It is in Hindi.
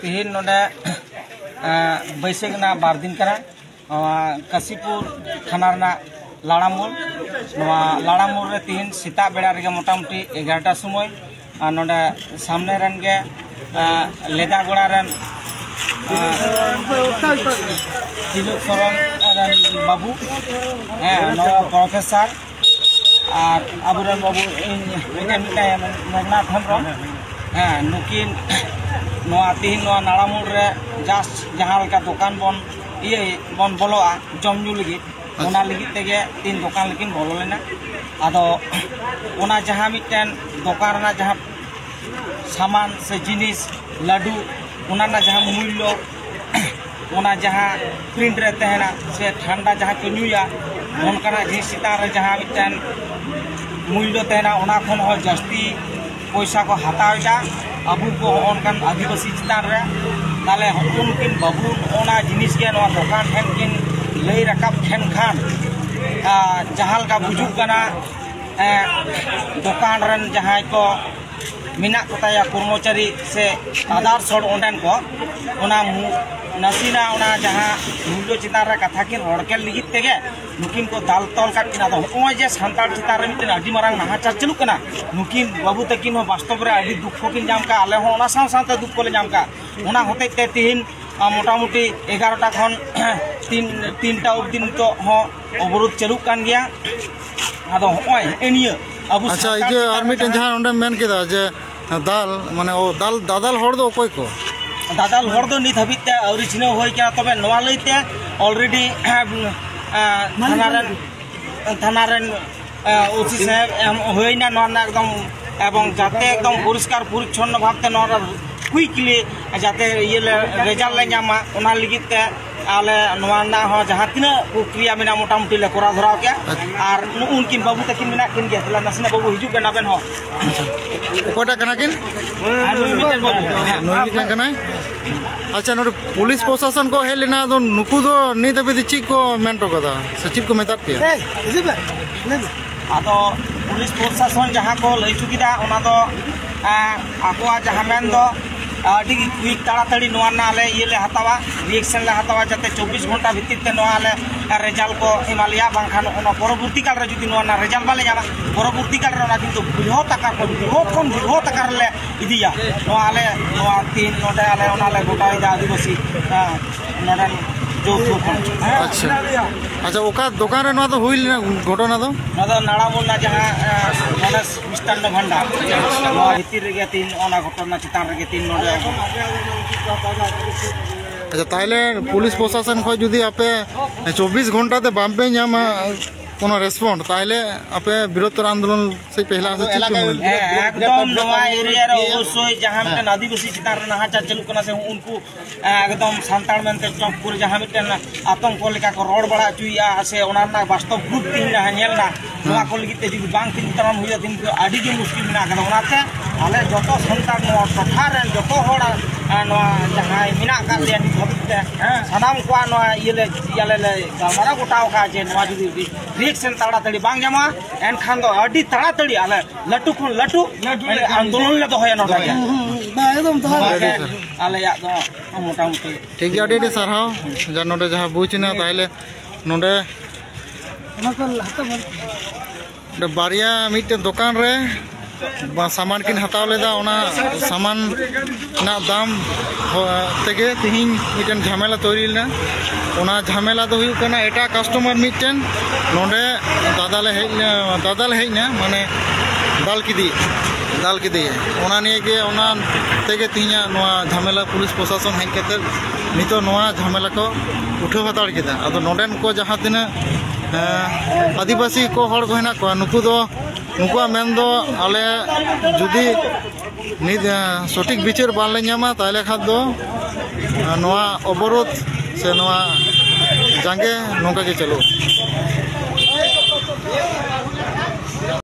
तिहिन नोडे बैसाखना 2 दिन करा काशीपुर थाना लाड़ामोल लाड़ामोल रे तिहिन सेता बेड़ा रे मोटामुटी 11टा समय नोडे सामने रन गे लेदागोड़ा रन तिलक सरन बाबू प्रोफेसर और अबुरन बाबू मेघनाथ हेम्ब्रम नुकिन तिहिन नाड़ामोल रे जास्ट जहाँ दुकान बन बोलोआ जमू लगी तेगे 3 दुकान लेकिन बोलो लेना आदो जहाँ मिट्टन दुकान जहाँ सामान से जिनिस लाडू जहाँ मूल्य जहाँ प्रिंट रे तहना से ठंडा जहाँ को नुया उनका जिनिस चितान जहाँ मिट्टन मूल्य तहना खन जास्ती पैसा को हतावा अबू को उनकान आदिवासी चितान रे ताले उनकिन बाबू जिनिस के दुकान ठेन किन लई रकाब ठेन खान जहाँ का बुजुगना दुकान रन जहाँ को मिना कोताया कर्मचारी से आधार सोड ओंडन को नसीना जहाँ मूल्य चितान रे कथा किन रड़के लगी तेगे नुकिन को दाल तल काटिना जे सानतार चितान रे मिटन आदि मारांग नाहाचार चलू कना नुकिन बाबू तकिन वास्तव रे आदि दुख किन जाम का आले हो साथ दुख को जाम का होते तिहिन मोटामुटी 11टा खन 3टा दिन तो अवरोध चलू कान गया आदो एनिया अब अच्छा ये और मिटन जहां ओंडे मेन केदा जे दाल माने ओ दाल दादाल हर दो कोई को दादाल हर दो नित हबिते औरी छिनो होय क्या तबे नवा लइते ऑलरेडी थानारन ओसी साहेब होइना नना एकदम एवं जाते एकदम परिष्कार परिच्छन्न भावते नरा क्विकली जाते ये रिजल्ट ले जामा ओना लिगिते आले नवाना हो जहाँ तीना प्रक्रिया में मोटामुटी ले करा धराव के और उनकिन बाबू तकिन में किन गया तला नसना बाबू हिजू के नाबेन हो कोटा कना किन नोई कना अच्छा नोर पुलिस प्रशासन को हेलेना दो नुकु दो नि तबे दिची को मेंटो कदा सचिव को मेता पे आदो पुलिस प्रशासन जहाँ को लई चुकीदा ओना दो आकोआ जहाँ मेन दो अभी क्विक ताड़ाताड़ी आले ये हतावा रिएक्शन ले हतावा जाते 24 घंटा भितर ते आले रिजल्ट को एमालिया बांखान परवर्ती काल रे जुदी रिजल्ट बाले जामा परवर्ती काल रे किंतु बृहत आकार को बृहत आकार ले इदिया आले 3 नोडे आले ओनाले गोटाइदा आदिवासी नोडन जो अच्छा अच्छा ओका दुकान रे तो हुइल घटना तो नाड़ामोल जहाँ गणेश मिष्टान्न भंडार भितर रे 3 घटना चितान रे 3 नोडे अच्छा ताइले पुलिस प्रशासन को जुदी आपे 24 घंटा ते बाम्पे नामा कोनो रेस्पॉन्ड ताइले आपे बृहत्तर आंदोलन से पहला से एकदम नवा एरिया रे ओसोय जहां मिटन आदिवासी चितान रे नाहाचार चलू कना से उनको एकदम सांताल मेनते चौकपुर जहां मिटन आतंक लेका को रोड बड़ा चुइया से ओना वास्तव ग्रुप तीन ना नेलना नवा को लगी ते जुदी बांग तीन तरम हुइया दिन आडी के मुश्किल ना कदा ओनाते आले जतो संतान नो टठा रे जतो होड़ा नवा जहां मिना का ले भबिते सनाम को नवा येले याले गामरा गोटाव का जे नवा जुदी रिएक्शन ताड़ाताड़ी बांग जामा एनखान दो अडी ताड़ाताड़ी आले लटू खन लटू आंदोलन ले दोहया नोटा के एकदम तो आले या दो मोटामुटी ठीक है अडी सरहाव जा नोडे जहां बुचना ताइले नोडे बारिया मिट दुकान रे सामान किन हताव लेदा ओना सामान ना दाम तेगे तिहिन मिटन झमेला तोरिलना ओना झमेला दो हुई कना एटा कस्टमर मिटन नोडे दादाल हेना माने दाल किदी ओना निये के ओना तेगे तिहिना नोआ झमेला पुलिस प्रशासन हेन केते नितो नोआ झमेला को उठो हताड़ केदा आदो नोडेन को जहां तिना आदिवासी को हड़ को हेना को नुकु दो नुकुआ मेन दो आले जुदी सठिक विचार बाले नामा ताले खाद दो नोआ अवरोध से नोआ जांगे नोका के चलो।